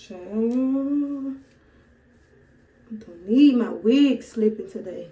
Child, I don't need my wig slipping today.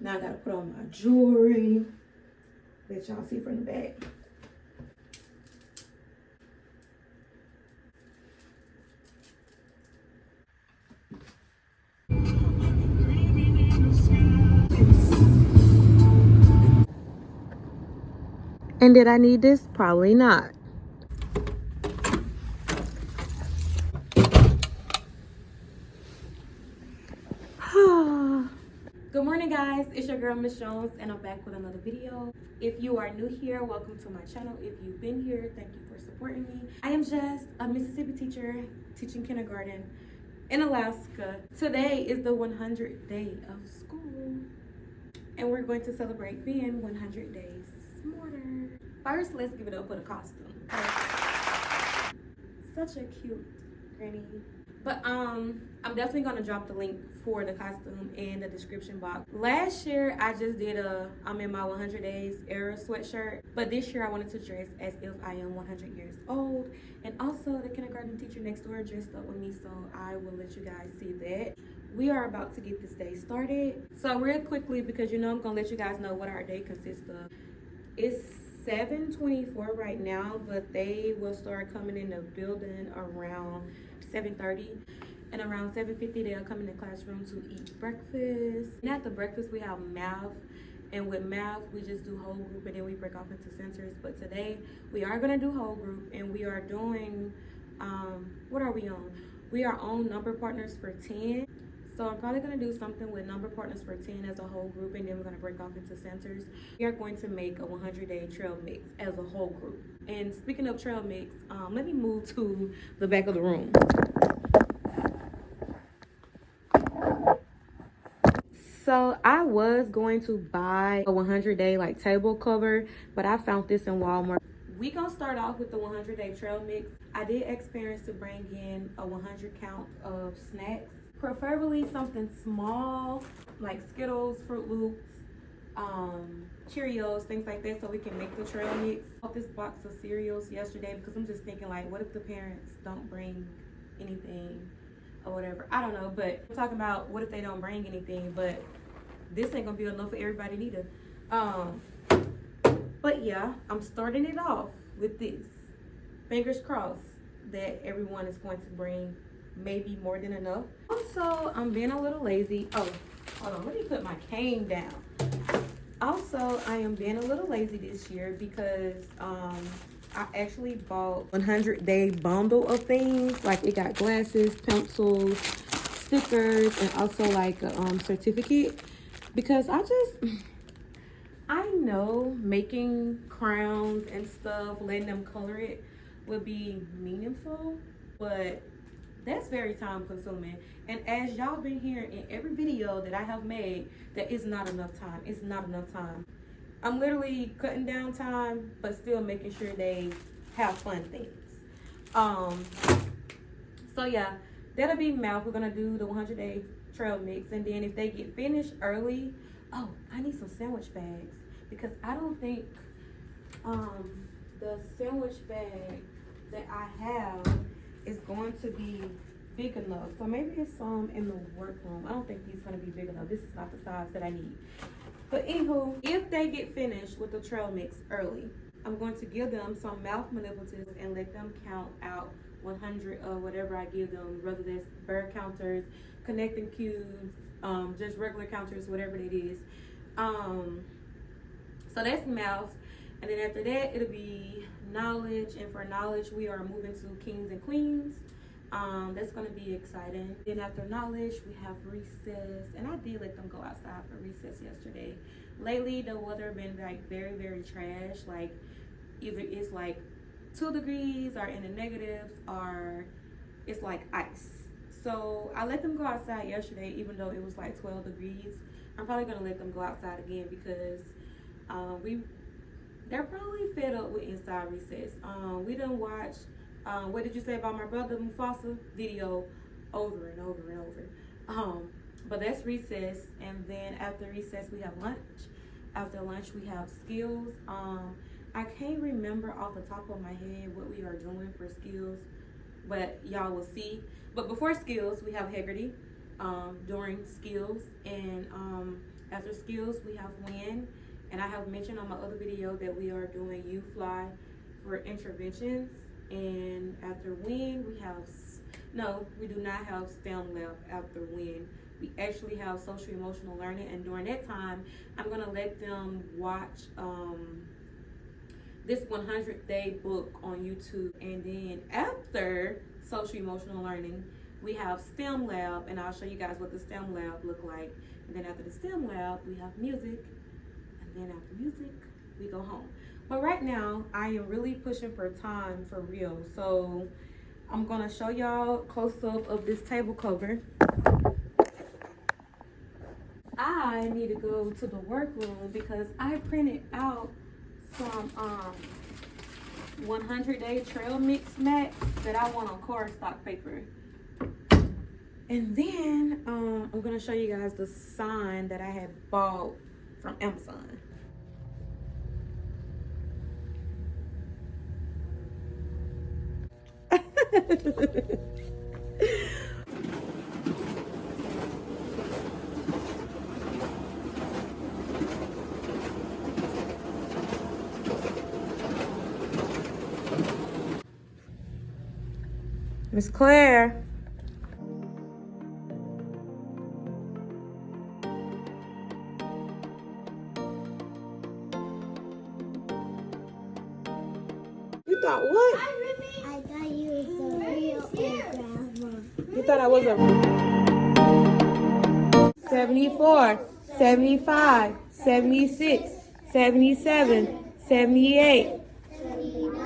Now I gotta put on my jewelry. Let y'all see from the back. And did I need this? Probably not. Good morning, guys. It's your girl Miss Jones, and I'm back with another video. If you are new here, welcome to my channel. If you've been here, thank you for supporting me. I am just a Mississippi teacher teaching kindergarten in Alaska. Today is the 100th day of school, and we're going to celebrate being 100 days smarter. First, let's give it up for the costume. Such a cute granny. But I'm definitely gonna drop the link for the costume in the description box. Last year I just did I'm in my 100 days era sweatshirt, but this year I wanted to dress as if I am 100 years old. And also the kindergarten teacher next door dressed up with me, so I will let you guys see that. We are about to get this day started. So real quickly, because you know I'm gonna let you guys know what our day consists of. It's 7:24 right now, but they will start coming in the building around 7:30, and around 7:50 they'll come in the classroom to eat breakfast. And at the breakfast we have math, and with math we just do whole group and then we break off into centers. But today we are going to do whole group, and we are doing what are we on? We are on number partners for 10. So I'm probably going to do something with number partners for 10 as a whole group, and then we're going to break off into centers. We are going to make a 100-day trail mix as a whole group. And speaking of trail mix, let me move to the back of the room. So I was going to buy a 100-day like table cover, but I found this in Walmart. We gonna start off with the 100-day trail mix. I did experience to bring in a 100 count of snacks. Preferably something small, like Skittles, Fruit Loops, Cheerios, things like that, so we can make the trail mix. I bought this box of cereals yesterday because I'm just thinking, like, what if the parents don't bring anything or whatever? I don't know, but I'm talking about what if they don't bring anything, but this ain't gonna be enough for everybody neither. But yeah, I'm starting it off with this. Fingers crossed that everyone is going to bring maybe more than enough. Also, I'm being a little lazy. Oh, hold on, let me put my cane down. Also, I am being a little lazy this year because I actually bought 100-day bundle of things. Like, it got glasses, pencils, stickers, and also like a certificate. Because I know making crowns and stuff, letting them color it would be meaningful, but that's very time consuming. And as y'all been hearing in every video that I have made, that is not enough time. It's not enough time. I'm literally cutting down time, but still making sure they have fun things. So yeah, that'll be math. We're gonna do the 100-day trail mix, and then if they get finished early, oh, I need some sandwich bags, because I don't think the sandwich bag that I have is going to be big enough. So maybe it's some in the workroom. I don't think these gonna be big enough. This is not the size that I need. But anywho, if they get finished with the trail mix early, I'm going to give them some mouth manipulatives and let them count out 100 of whatever I give them, whether that's bird counters, connecting cubes, just regular counters, whatever it is. So that's mouth. And then after that, it'll be knowledge. And for knowledge, we are moving to kings and queens. That's going to be exciting. Then after knowledge, we have recess. And I did let them go outside for recess yesterday. Lately, the weather been like very, very trash. Like, either it's like 2 degrees or in the negatives, or it's like ice. So I let them go outside yesterday, even though it was like 12 degrees. I'm probably going to let them go outside again because they're probably fed up with inside recess. We done watch What Did You Say About My Brother, Mufasa video over and over and over. But that's recess, and then after recess we have lunch. After lunch we have skills. I can't remember off the top of my head what we are doing for skills but y'all will see. But before skills, we have Haggerty. During skills, and after skills, we have win. And I have mentioned on my other video that we are doing U-Fly for interventions. And after win, we have, no, we do not have STEM lab after win. We actually have social emotional learning, and during that time, I'm gonna let them watch this 100-day book on YouTube. And then after social emotional learning, we have STEM lab, and I'll show you guys what the STEM lab look like. And then after the STEM lab, we have music, and then after music, we go home. But right now, I am really pushing for time for real. So I'm gonna show y'all close up of this table cover. I need to go to the workroom because I printed out some 100-day trail mix mats that I want on cardstock paper. And then I'm gonna show you guys the sign that I had bought from Amazon. Miss Claire. You thought what? I thought you was a real old grandma. You thought I was a 74, 75, 76, 77, 78. 79,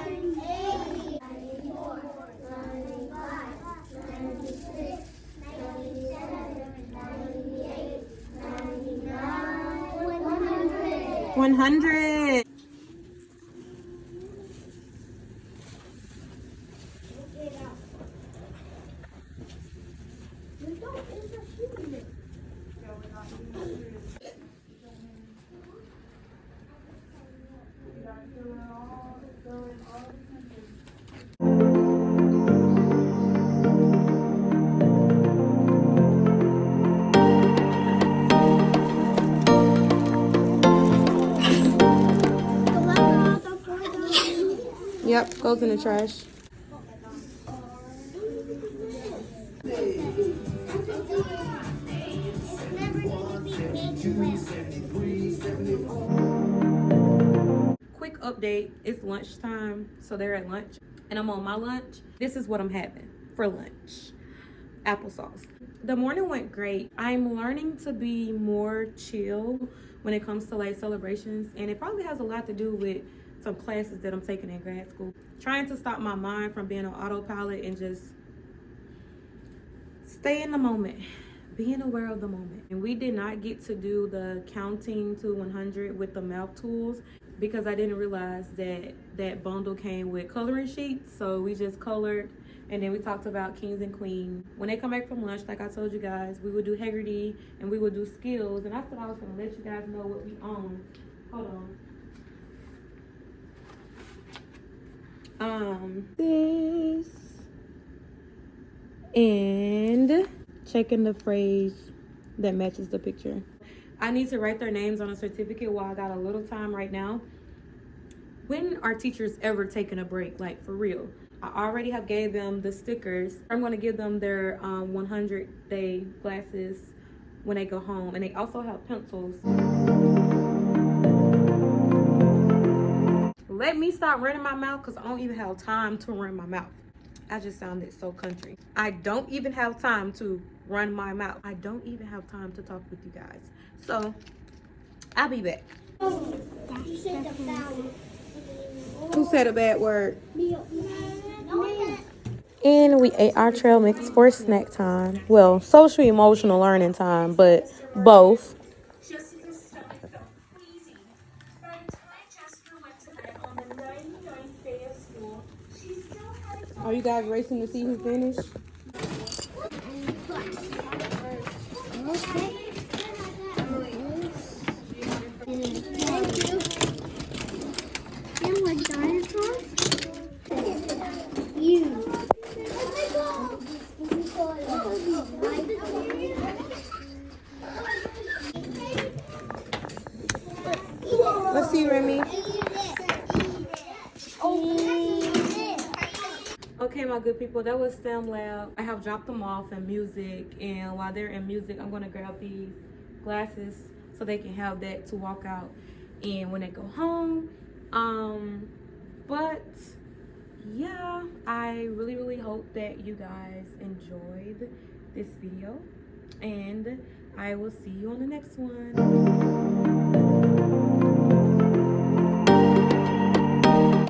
80, 94, 95, 96, 97, 98, 99, 100. 100. Yep, goes in the trash. Quick update, it's lunchtime, so they're at lunch, and I'm on my lunch. This is what I'm having for lunch. Applesauce. The morning went great. I'm learning to be more chill when it comes to like celebrations, and it probably has a lot to do with some classes that I'm taking in grad school. Trying to stop my mind from being on autopilot and just stay in the moment, being aware of the moment. And we did not get to do the counting to 100 with the mouth tools because I didn't realize that that bundle came with coloring sheets. So we just colored, and then we talked about kings and queens. When they come back from lunch, like I told you guys, we would do Haggerty and we would do skills. And I thought I was gonna let you guys know what we own. Hold on. This and checking the phrase that matches the picture. I need to write their names on a certificate while I got a little time right now. When are teachers ever taking a break? Like, for real. I already have gave them the stickers. I'm going to give them their 100-day glasses when they go home. And they also have pencils. Let me stop running my mouth because I don't even have time to run my mouth. I just sounded so country. I don't even have time to run my mouth. I don't even have time to talk with you guys. So, I'll be back. You said the vowel. Who said a bad word? Me. And we ate our trail mix for snack time. Well, social emotional learning time, but both. Jessica's stomach felt queasy. By the time Jessica went to bed on the 99th day of school, she still had a Are you guys racing to see who finished? Okay. Thank you. And what dinosaurs? You. Okay, my good people, that was STEM Lab. I have dropped them off in music, and while they're in music, I'm gonna grab these glasses so they can have that to walk out and when they go home. But yeah, I really hope that you guys enjoyed this video, and I will see you on the next one.